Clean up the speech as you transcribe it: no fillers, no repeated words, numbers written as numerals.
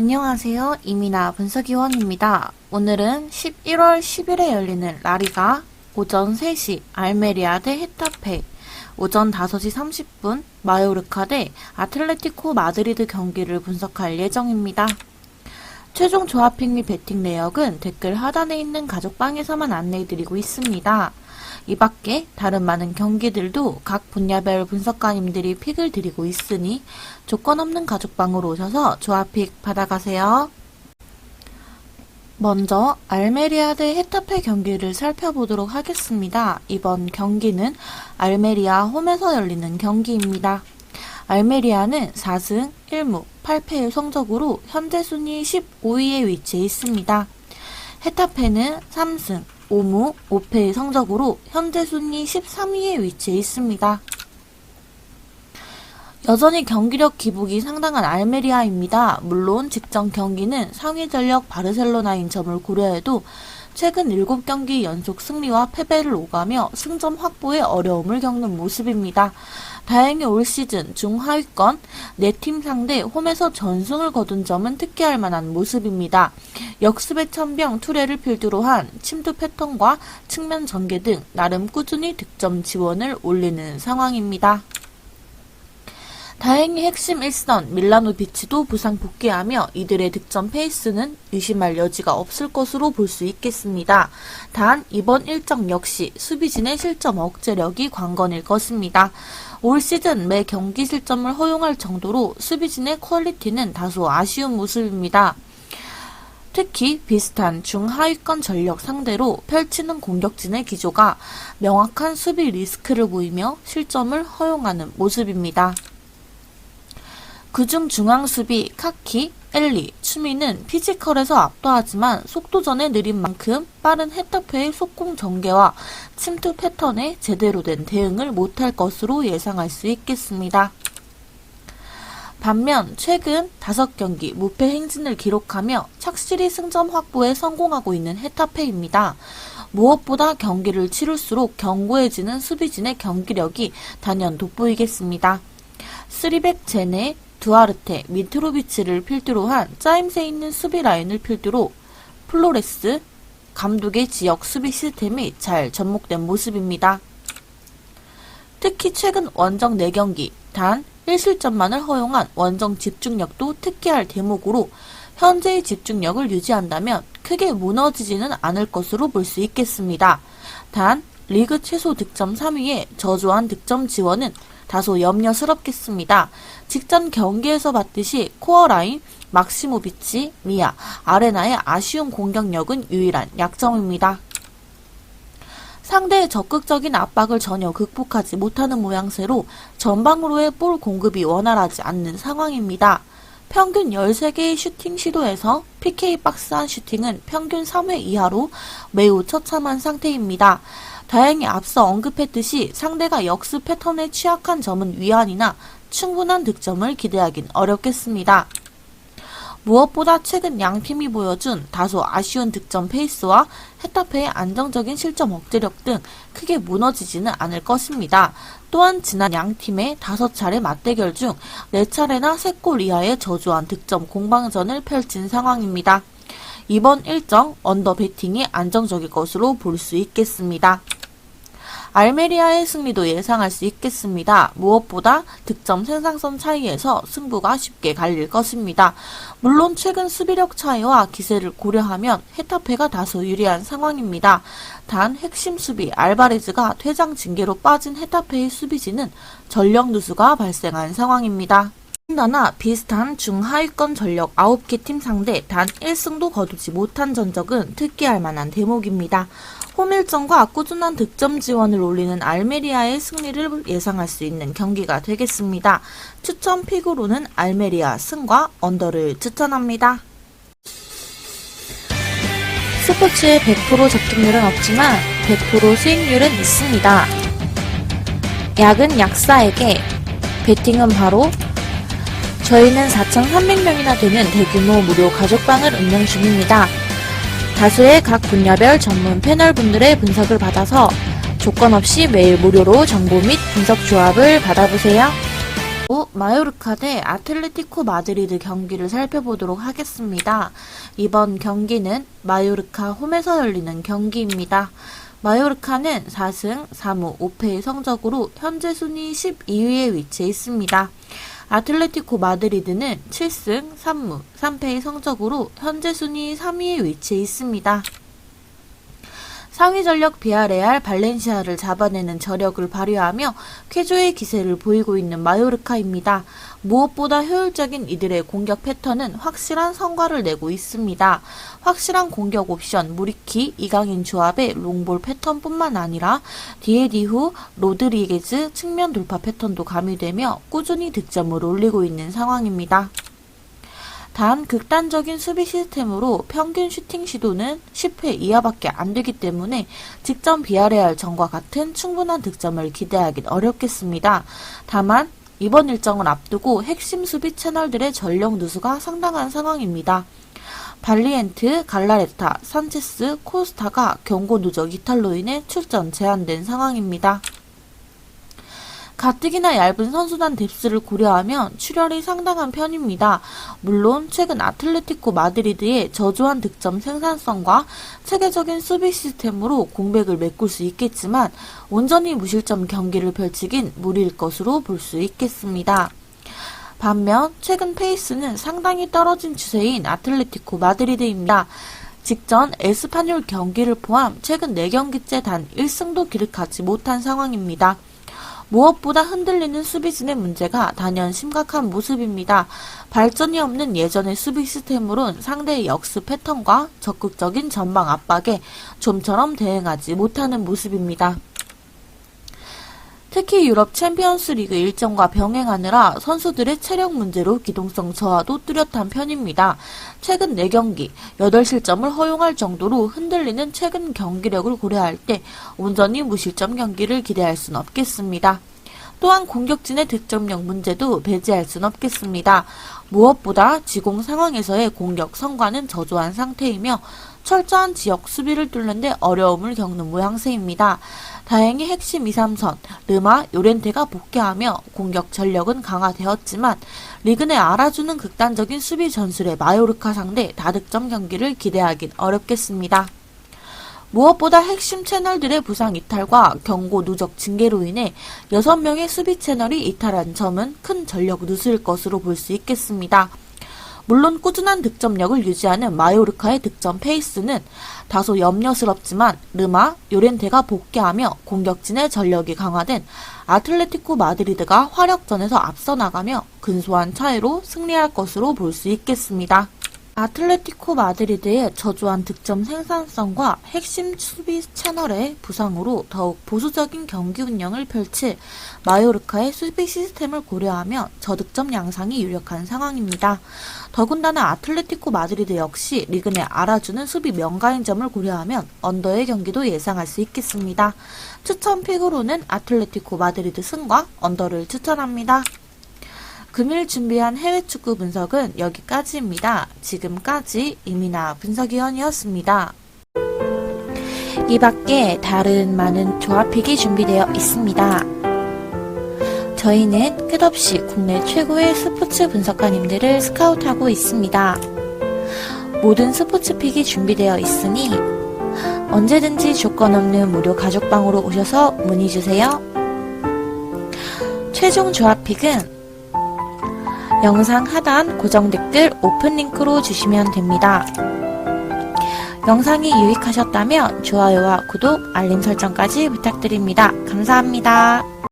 안녕하세요. 이민아 분석위원입니다. 오늘은 11월 10일에 열리는 라리가 오전 3시 알메리아 대 헤타페, 오전 5시 30분 마요르카 대 아틀레티코 마드리드 경기를 분석할 예정입니다. 최종 조합픽 및 배팅 내역은 댓글 하단에 있는 가족방에서만 안내해드리고 있습니다. 이 밖에 다른 많은 경기들도 각 분야별 분석가님들이 픽을 드리고 있으니 조건 없는 가족방으로 오셔서 조합픽 받아가세요. 먼저 알메리아 대 헤타페 경기를 살펴보도록 하겠습니다. 이번 경기는 알메리아 홈에서 열리는 경기입니다. 알메리아는 4승 1무 8패의 성적으로 현재 순위 15위에 위치해 있습니다. 헤타페는 3승 5무 5패의 성적으로 현재 순위 13위에 위치해 있습니다. 여전히 경기력 기복이 상당한 알메리아입니다. 물론 직전 경기는 상위 전력 바르셀로나인 점을 고려해도 최근 7경기 연속 승리와 패배를 오가며 승점 확보에 어려움을 겪는 모습입니다. 다행히 올 시즌 중하위권 4팀 상대 홈에서 전승을 거둔 점은 특기할 만한 모습입니다. 역습의 천병 투레를 필두로 한 침투 패턴과 측면 전개 등 나름 꾸준히 득점 지원을 올리는 상황입니다. 다행히 핵심 1선 밀라노비치도 부상 복귀하며 이들의 득점 페이스는 의심할 여지가 없을 것으로 볼 수 있겠습니다. 단 이번 일정 역시 수비진의 실점 억제력이 관건일 것입니다. 올 시즌 매 경기 실점을 허용할 정도로 수비진의 퀄리티는 다소 아쉬운 모습입니다. 특히 비슷한 중하위권 전력 상대로 펼치는 공격진의 기조가 명확한 수비 리스크를 보이며 실점을 허용하는 모습입니다. 그중 중앙수비 카키, 엘리, 추미는 피지컬에서 압도하지만 속도전에 느린 만큼 빠른 헤타페의 속공 전개와 침투 패턴에 제대로 된 대응을 못할 것으로 예상할 수 있겠습니다. 반면 최근 5경기 무패 행진을 기록하며 착실히 승점 확보에 성공하고 있는 헤타페입니다. 무엇보다 경기를 치를수록 견고해지는 수비진의 경기력이 단연 돋보이겠습니다. 3백 제네, 두아르테, 미트로비치를 필두로 한 짜임새 있는 수비 라인을 필두로 플로레스 감독의 지역 수비 시스템이 잘 접목된 모습입니다. 특히 최근 원정 4경기 단 1실점만을 허용한 원정 집중력도 특기할 대목으로 현재의 집중력을 유지한다면 크게 무너지지는 않을 것으로 볼 수 있겠습니다. 단 리그 최소 득점 3위의 저조한 득점 지원은 다소 염려스럽겠습니다. 직전 경기에서 봤듯이 코어라인, 막시모비치, 미아, 아레나의 아쉬운 공격력은 유일한 약점입니다. 상대의 적극적인 압박을 전혀 극복하지 못하는 모양새로 전방으로의 볼 공급이 원활하지 않는 상황입니다. 평균 13개의 슈팅 시도에서 PK 박스 안 슈팅은 평균 3회 이하로 매우 처참한 상태입니다. 다행히 앞서 언급했듯이 상대가 역습 패턴에 취약한 점은 위안이나 충분한 득점을 기대하긴 어렵겠습니다. 무엇보다 최근 양팀이 보여준 다소 아쉬운 득점 페이스와 헤타페의 안정적인 실점 억제력 등 크게 무너지지는 않을 것입니다. 또한 지난 양팀의 5차례 맞대결 중 4차례나 3골 이하의 저조한 득점 공방전을 펼친 상황입니다. 이번 일정 언더 배팅이 안정적일 것으로 볼 수 있겠습니다. 알메리아의 승리도 예상할 수 있겠습니다. 무엇보다 득점 생산성 차이에서 승부가 쉽게 갈릴 것입니다. 물론 최근 수비력 차이와 기세를 고려하면 헤타페가 다소 유리한 상황입니다. 단 핵심 수비 알바레즈가 퇴장 징계로 빠진 헤타페의 수비진은 전력 누수가 발생한 상황입니다. 더나 비슷한 중하위권 전력 9개 팀 상대 단 1승도 거두지 못한 전적은 특기할 만한 대목입니다. 홈 일정과 꾸준한 득점 지원을 올리는 알메리아의 승리를 예상할 수 있는 경기가 되겠습니다. 추천 픽으로는 알메리아 승과 언더를 추천합니다. 스포츠에 100% 적중률은 없지만 100% 수익률은 있습니다. 약은 약사에게, 베팅은 바로 저희는 4,300명이나 되는 대규모 무료 가족방을 운영 중입니다. 다수의 각 분야별 전문 패널분들의 분석을 받아서 조건 없이 매일 무료로 정보 및 분석 조합을 받아보세요. 마요르카 대 아틀레티코 마드리드 경기를 살펴보도록 하겠습니다. 이번 경기는 마요르카 홈에서 열리는 경기입니다. 마요르카는 4승 3무 5패의 성적으로 현재 순위 12위에 위치해 있습니다. 아틀레티코 마드리드는 7승 3무 3패의 성적으로 현재 순위 3위에 위치해 있습니다. 상위 전력 비아레알 발렌시아를 잡아내는 저력을 발휘하며 쾌조의 기세를 보이고 있는 마요르카입니다. 무엇보다 효율적인 이들의 공격 패턴은 확실한 성과를 내고 있습니다. 확실한 공격 옵션 무리키, 이강인 조합의 롱볼 패턴뿐만 아니라 디에디후, 로드리게즈 측면 돌파 패턴도 가미되며 꾸준히 득점을 올리고 있는 상황입니다. 단 극단적인 수비 시스템으로 평균 슈팅 시도는 10회 이하밖에 안 되기 때문에 직전 비아레알전과 같은 충분한 득점을 기대하긴 어렵겠습니다. 다만 이번 일정을 앞두고 핵심 수비 채널들의 전력 누수가 상당한 상황입니다. 발리엔트, 갈라레타, 산체스, 코스타가 경고 누적 이탈로 인해 출전 제한된 상황입니다. 가뜩이나 얇은 선수단 뎁스를 고려하면 출혈이 상당한 편입니다. 물론 최근 아틀레티코 마드리드의 저조한 득점 생산성과 체계적인 수비 시스템으로 공백을 메꿀 수 있겠지만 온전히 무실점 경기를 펼치긴 무리일 것으로 볼 수 있겠습니다. 반면 최근 페이스는 상당히 떨어진 추세인 아틀레티코 마드리드입니다. 직전 에스파뇰 경기를 포함 최근 4경기째 단 1승도 기록하지 못한 상황입니다. 무엇보다 흔들리는 수비진의 문제가 단연 심각한 모습입니다. 발전이 없는 예전의 수비 시스템으로는 상대의 역습 패턴과 적극적인 전방 압박에 좀처럼 대응하지 못하는 모습입니다. 특히 유럽 챔피언스 리그 일정과 병행하느라 선수들의 체력 문제로 기동성 저하도 뚜렷한 편입니다. 최근 4경기, 8실점을 허용할 정도로 흔들리는 최근 경기력을 고려할 때 온전히 무실점 경기를 기대할 순 없겠습니다. 또한 공격진의 득점력 문제도 배제할 순 없겠습니다. 무엇보다 지공 상황에서의 공격 성과는 저조한 상태이며 철저한 지역 수비를 뚫는 데 어려움을 겪는 모양새입니다. 다행히 핵심 2-3선, 르마, 요렌테가 복귀하며 공격 전력은 강화되었지만 리그 내 알아주는 극단적인 수비 전술의 마요르카 상대 다득점 경기를 기대하긴 어렵겠습니다. 무엇보다 핵심 채널들의 부상 이탈과 경고 누적 징계로 인해 6명의 수비 채널이 이탈한 점은 큰 전력 누수일 것으로 볼 수 있겠습니다. 물론 꾸준한 득점력을 유지하는 마요르카의 득점 페이스는 다소 염려스럽지만 르마, 요렌테가 복귀하며 공격진의 전력이 강화된 아틀레티코 마드리드가 화력전에서 앞서 나가며 근소한 차이로 승리할 것으로 볼 수 있겠습니다. 아틀레티코 마드리드의 저조한 득점 생산성과 핵심 수비 채널의 부상으로 더욱 보수적인 경기 운영을 펼칠 마요르카의 수비 시스템을 고려하며 저득점 양상이 유력한 상황입니다. 더군다나 아틀레티코 마드리드 역시 리그 내 알아주는 수비 명가인 점을 고려하면 언더의 경기도 예상할 수 있겠습니다. 추천 픽으로는 아틀레티코 마드리드 승과 언더를 추천합니다. 금일 준비한 해외 축구 분석은 여기까지입니다. 지금까지 이민아 분석위원이었습니다. 이 밖에 다른 많은 조합픽이 준비되어 있습니다. 저희는 끝없이 국내 최고의 스포츠 분석가님들을 스카우트하고 있습니다. 모든 스포츠픽이 준비되어 있으니 언제든지 조건 없는 무료 가족방으로 오셔서 문의주세요. 최종 조합픽은 영상 하단 고정 댓글 오픈 링크로 주시면 됩니다. 영상이 유익하셨다면 좋아요와 구독, 알림 설정까지 부탁드립니다. 감사합니다.